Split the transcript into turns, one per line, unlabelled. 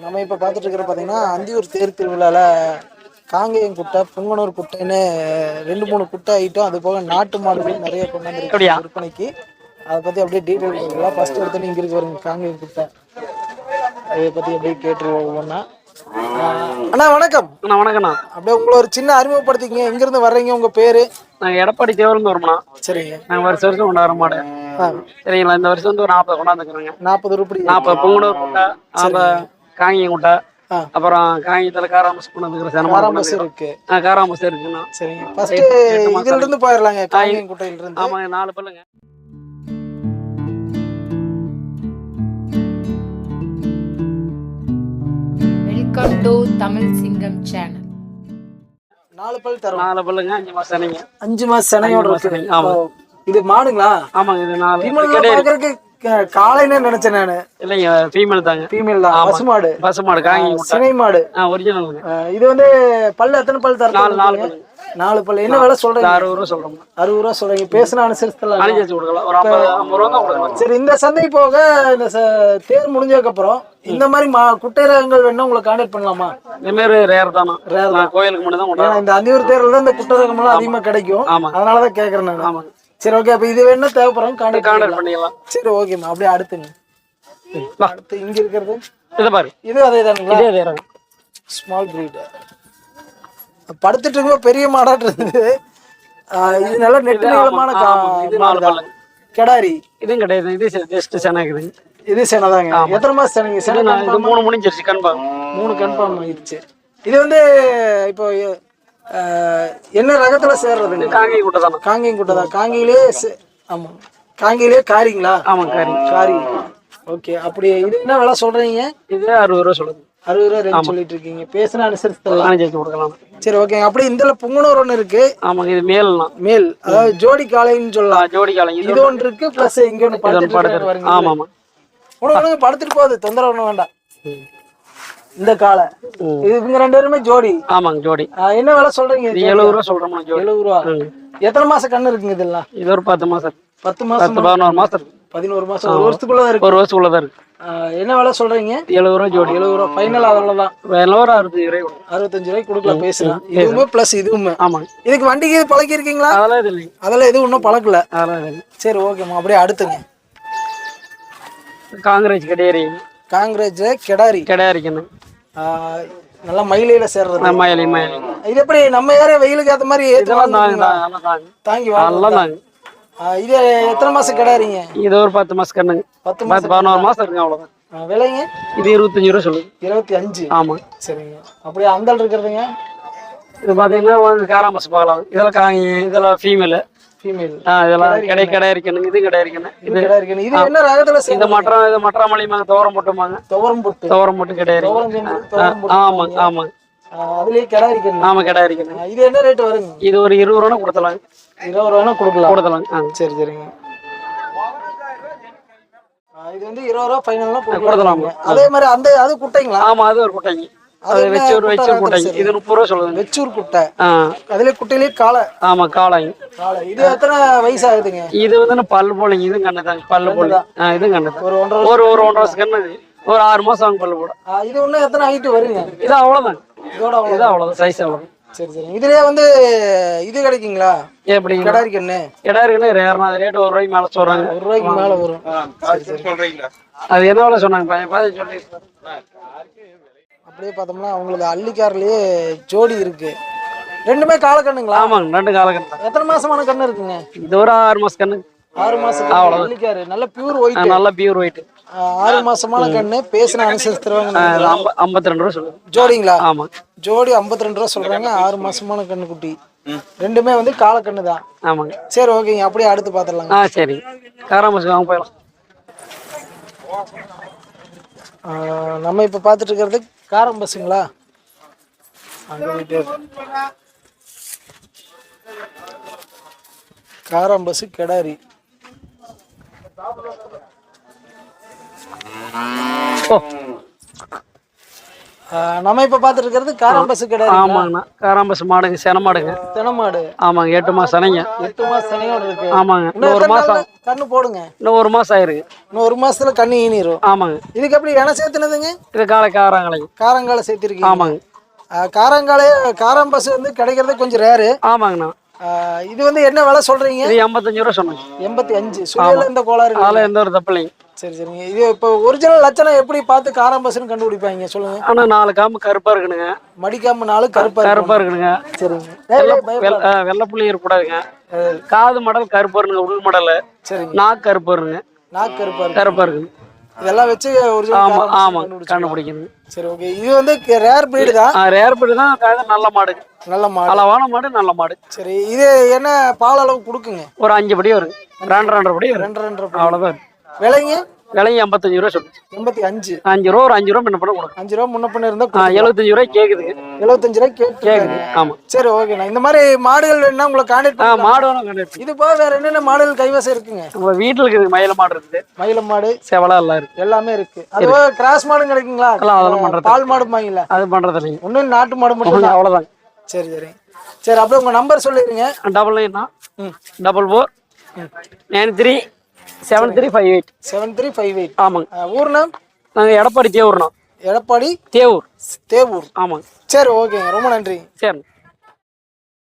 நம்ம இப்போ பார்த்துட்டு இருக்கிற பார்த்தீங்கன்னா அந்தியூர் தேர் திருவிழாவில் காங்கேயம் குட்டை புங்கனூர் குட்டைன்னு 2-3 குட்டை ஐட்டம், அது போக நாட்டு மாடுகள் நிறைய கொண்டு வந்துருக்கு விற்பனைக்கு. அதை பற்றி அப்படியே டீட்டெயில் கொடுக்கலாம். ஃபஸ்ட்டு எடுத்தோன்னே இங்கே இருக்கு வருங்க காங்கேயம் குட்டை, அதை பற்றி அப்படியே கேட்டுருவோம் ஒவ்வொன்றா. அண்ணா வணக்கம்.
அண்ணா வணக்கண்ணா.
அப்படியே உங்களை ஒரு சின்ன அறிமுகப்படுத்திக்கிங்க, எங்கேருந்து வர்றீங்க, உங்கள் பேர்?
நாங்கள் எடப்பாடி தேவருந்து வரோம்ண்ணா.
சரிங்க.
நாங்கள் வருஷம் வருஷம் கொண்டாடுற மாடு. சரிங்களா, இந்த வருஷம் வந்து ஒரு 40 கொண்டாந்துக்கிறோங்க.
40 ரூபாய்.
40 புங்கனூர் குட்டை, காங்கேயம் குட்டை, அப்புறம் காங்கேயத்தில் காராமஸ் கொண்டாந்துக்கிற
இருக்கு.
காராமஸ் இருக்குண்ணா.
சரிங்க. ஃபர்ஸ்ட் இதுல இருந்து போயிடலாங்க, காங்கேயம் குட்டையில இருந்து.
ஆமாங்க, 4 பல்லுங்க.
வெல்கம் டு தமிழ் சிங்கம் சேனல்.
4 பல் தரும்.
4 பல்லுங்க, 5 மாசம் சனைங்க.
5 மாசம் சனையோட இருக்கு.
ஆமா,
இது மாடுங்களா?
ஆமாங்க, இது 4
பாக்குறதுக்கு காளைன்னு நினைச்சேன் நானு.
இல்லைங்க, ஃபீமேல் தாங்க.
ஃபீமேல் தான். பசுமாடு.
பசுமாடு, காங்கேயம்
சினை மாடு.
ஒரிஜினல்.
இது வந்து பல்லு எத்தனை பல் தரும்?
4 பல்லு.
4 பல்லு. என்ன விலை சொல்றீங்க?
60 ரூபா சொல்றோம்.
60 ரூபா சொல்றீங்க. பேசினா அனுசரிச்சு
கொடுக்கலாம். ஒரு 50 ரூபா தான் கொடுக்கலாம்.
சரி, இந்த சந்தை போக இந்த தேர் முடிஞ்சதுக்கு அப்புறம் இந்த மாதிரி குட்டை ரகங்கள் வேணும் உங்களை கான்டாக்ட் பண்ணலாமா?
இந்த மாதிரி ரேர் தானா? ரேர் தான், கோயிலுக்கு மட்டும் தான் கொண்டாடுறோம்.
இந்த அந்தியூர் தேர்ல தான் இந்த குட்டை ரகம் எல்லாம் அதிகமா கிடைக்கும். அதனாலதான் கேக்குறேன் நான்.
ஆமாங்க.
சரி, ஓகே. அப்ப இது வேணா தேவைப்படுறோம், கான்டாக்ட்
பண்ணிக்கலாம்.
சரி, ஓகேம்மா. அப்படியே அடுத்துங்க. அடுத்து இங்க இருக்கிறது
இத பாரு.
இது அதே தானுங்களா?
இதே அதே ரகம்.
Small breed. படுத்துட்டு இருக்கும்போது பெரிய மாடாட்டு இருக்குது. இது நல்ல நெட்டு நீளமான கெடாரி.
இதுவும் கிடையாது. இது ஜஸ்ட் செனாக்குதுங்க.
இது செனதாங்க. எத்தனை மாசம் செனங்க?
இது 3 முடிஞ்சிருச்சு. கன்ஃபார்ம்
3 கன்ஃபார்ம் ஆயிடுச்சு. இது வந்து இப்போ என்ன ரகத்துல சேர்றதுங்க?
காங்கேயம் குட்டை தான்.
காங்கேயம் குட்டை தான். காங்கேயிலே ஆமா, காங்கேயிலே காரிங்களா?
ஆமா, காரி.
ஓகே. அப்படி இது என்ன விலை சொல்றீங்க? இது
60 ரூபா சொல்லுங்க.
60 ரூபா ரேஞ்ச் சொல்லிட்டு இருக்கீங்க. பேசினா அனுசரிச்சு
கொடுக்கலாம்.
சரி, ஓகே. அப்படி இந்த புங்கனூர் ஒன்று இருக்கு.
ஆமாங்க, இது மேல்னா
மேல், அதாவது ஜோடி காளைன்னு சொல்லலாம்.
ஜோடி காளை
இது ஒன்று இருக்கு. பிளஸ் இங்க ஒன்று படுத்துட்டு. ஆமா ஆமா, உனக்கு படுத்துட்டு போகுது, தொந்தரவு ஒன்றும் வேண்டாம். இந்த காளை இது இவங்க 2 பேருமே ஜோடி.
ஆமாங்க, ஜோடி.
என்ன விலை சொல்றீங்க?
70 ரூபா சொல்றோம்.
70 ரூபா. எத்தனை மாசம் கண்ணு இருக்குங்க இதெல்லாம்?
இது ஒரு 10 மாசம்.
10 மாசம்
11 மாசம் இருக்கு.
11 மாசம். ஒரு வருஷத்துக்குள்ளதான் இருக்கு.
ஒரு வருஷத்துக்குள்ளதான் இருக்கு.
என்ன விலை சொல்றீங்க?
70 ரூபா ஜோடி.
70 ரூபா ஃபைனல். அவ்வளவுதான்.
65
ரூபாய் கொடுக்கலாம். பேசலாம். இதுவுமே பிளஸ் இதுவுமே.
ஆமாங்க.
இதுக்கு வண்டிக்கு பழக்கி இருக்கீங்களா?
அதெல்லாம் இது இல்லைங்க.
அதெல்லாம் எதுவும் இன்னும் பழக்கல.
அதெல்லாம் இல்லை.
சரி, ஓகேம்மா. அப்படியே அடுத்துங்க.
காங்கிரேஜ் கெடாரி.
காங்கிரேஜ் கெடாரிக்கணும். நல்லா மயிலையில சேர்றது.
மயிலை.
இது எப்படி நம்ம ஏரியா வெயிலுக்கு ஏற்ற மாதிரி தாங்கி வாங்க? இது எத்தனை மாசம் கெடாரிங்க?
இது ஒரு 10 மாசம் கண்ணுங்க. 11 மாசம் இருக்குங்க. அவ்வளவுதான். விலைங்க? இது 25 ரூபா சொல்லுங்க. 25. ஆமா. சரிங்க. அப்படியே அந்தல் இருக்கிறதுங்க? இது பாத்தீங்கன்னா காராமஸ் பார்க்கலாம். இதெல்லாம் காங்கேயம், இதெல்லாம் ஃபீமேல். இதெல்லாம் கெடாரிக்கணும். இது கெடாரிக்கணும். இது என்ன ரகத்துல? இந்த மற்றாமலை துவரம் போட்டுமாங்க. துவரம் போட்டு கெடாரி. ஆமாங்க ஆமாங்க. அதுலயே கெடாரிக்கணும். ஆமா, கெடாரிக்கணும். இது என்ன ரேட் வருங்க? இது ஒரு 20 ரூபா கொடுத்தலாம். 20 ரூபா கொடுக்கலாம். சரி, சரிங்க. இது வந்து 20 ரூபா ஃபைனல்ல கொடுக்கலாம். அதே மாதிரி அது குட்டைங்களா? ஆமா, அது ஒரு குட்டைங்க. அது வெச்சூர் குட்டைங்க. இது 30 ரூபா சொல்லுங்க. வெச்சூர் குட்டை. அதுல குட்டையிலே காளை. ஆமா, காளைங்க. இது எத்தனை வயசு ஆகுதுங்க? இது வந்து பல்லு போலங்க. இது கண்ணதாங்க. பல்லு போல. இது கண்ணது. ஒரு 1.5 வருஷம் கண்ணது. ஒரு 6 மாசம் ஆகும் பல்லு போட. இது இன்னும் எத்தனை ஹைட் வருங்க? இது அவ்வளவுதான். இதோட அவ்வளவுதான் சைஸ். அவ்வளவு. சரி, சரி. இதுலயே வந்து இது கிடைக்குங்களா? எப்படி கெடாரிக்கண்ணு? கெடாரிக்கண்ணு ரேர்னா ரேட் 1 ரூபாய்க்கு மேல சொல்றாங்க. 1 ரூபாய்க்கு மேல வரும். சொல்றீங்களா? அது என்ன விலை சொன்னாங்க? அப்படியே பார்த்தோம்னா அவங்களுக்கு அள்ளிக்காரிலேயே ஜோடி இருக்கு. 2மே காலக்கண்ணுங்களா? ஆமாங்க, 2 காலக்கண்ணு. எத்தனை மாசமான கண்ணு இருக்குங்க? இது ஒரு 6 மாசம் கண்ணு. 6 மாசம் அள்ளிக்காரு. நல்ல பியூர் ஒயிட். நல்ல பியூர் ஒயிட். 6 மாசமான கண்ணு. பேசின அனுசரிச்சு தருவாங்க. 52 ரூபா சொல்லுங்க. ஜோடிங்களா? ஆமா, ஜோடி 52 ரூபா சொல்றாங்க. 6 மாசமான கண்ணு குட்டி. 2மே வந்து காலக்கண்ணு தான். ஆமாங்க. சரி, ஓகேங்க. அப்படியே அடுத்து பாத்துடலாம். சரி, காராமஸ் வாங்க போயிடலாம். நம்ம இப்ப பாத்துட்டு இருக்கிறது காராம்பஸ்ங்களா? காராம்பஸ் கெடாரி.
நம்ம இப்ப பாத்துட்டு இருக்கிறது காராம்பசு கடை.
ஆமாங்கண்ணா, காராம்பஸ் மாடுங்க, சென மாடுங்க.
தினமாடு
ஆமாங்க, 8 மாசம் சனைங்க.
8 மாசம் சனையோட இருக்கு.
ஆமாங்க, இன்னும் 1 மாசம்
கண்ணு போடுங்க.
இன்னும் 1 மாசம் ஆயிருக்கு.
இன்னும் 1 மாசத்துல கண்ணு ஈனிரும்.
ஆமாங்க.
இதுக்கு எப்படி என சேர்த்துனதுங்க?
இது காராங்காலைங்க.
காரங்கால சேர்த்திருக்கீங்க.
ஆமாங்க.
காரங்காலே காராம்பசு வந்து கிடைக்கிறது கொஞ்சம் ரேரு.
ஆமாங்கண்ணா.
இது வந்து என்ன விலை சொல்றீங்க?
இது 85 ரூபா சொன்னாங்க.
85. சுழியில இந்த கோளாறு
அதில் எந்த ஒரு தப்பு இல்லைங்க.
சரி சரிங்க. இது இப்போ ஒரிஜினல் லட்சணம் எப்படி பார்த்து காராம்பசுன்னு கண்டுபிடிப்பாங்க சொல்லுங்க.
ஆனால் 4 காம்பு கருப்பா இருக்குனுங்க.
மடிக்காம 4 கருப்பா
இருக்குனுங்க.
சரிங்க.
வெள்ளை புள்ளி இருக்கக்கூடாதுங்க. காது மடல் கருப்பா இருக்குங்க, உள் மடல். சரிங்க. நாக்கு கருப்பா இருக்குங்க.
நாக்கு
கருப்பா இருக்குங்க.
இதெல்லாம் வச்சு
கண்டுபிடிக்கணும்.
சரி, ஓகே. இது வந்து ரேர் பிரீடு தான்.
ரேர் பிரீடு தான். நல்ல மாடு,
நல்ல மாடு,
அளவான மாடு, நல்ல மாடு.
சரி, இது என்ன பால் அளவு கொடுக்குங்க?
ஒரு 5 படி வரும். 2.5 படி.
2.5
அவ்வளோதான்.
விலைங்க?
விலைங்க 85 ரூபா சொல்லுங்க.
85.
5 ரூபா, ஒரு 5 ரூபா முன்ன பண்ண கொடுங்க.
5 ரூபா முன்ன பண்ண இருந்தா
75 ரூபாய் கேக்குதுங்க.
75 ரூபாய் கேக்குது.
ஆமா.
சரி, ஓகேண்ணா. இந்த மாதிரி மாடுகள் வேணும்னா உங்களை கான்டாக்ட் பண்ணலாம்.
மாடு வேணும் கான்டாக்ட்.
இது போக வேற என்னென்ன மாடுகள் கைவசம் இருக்குங்க?
உங்க வீட்டுல இருக்குது. மயில மாடு இருக்குது.
மயில மாடு,
செவலா எல்லாம் இருக்கு.
எல்லாமே இருக்கு. அதுவோ கிராஸ் மாடும் கிடைக்குங்களா?
அதெல்லாம் பண்றது.
பால் மாடு வாங்கல.
அது பண்றது இல்லைங்க.
ஒன்னும் நாட்டு மாடு மட்டும் தான்.
அவ்வளவுதாங்க.
சரி சரி சரி. அப்படியே உங்க நம்பர் சொல்லிடுங்க.
9944 93 7358.
7358.
ஆமாங்க.
ஊர்னா?
நாங்க எடப்பாடி தேவூர்ண்ணா.
எடப்பாடி
தேவூர்.
தேவூர்.
ஆமாங்க.
சரி, ஓகேங்க. ரொம்ப நன்றி.
சரி.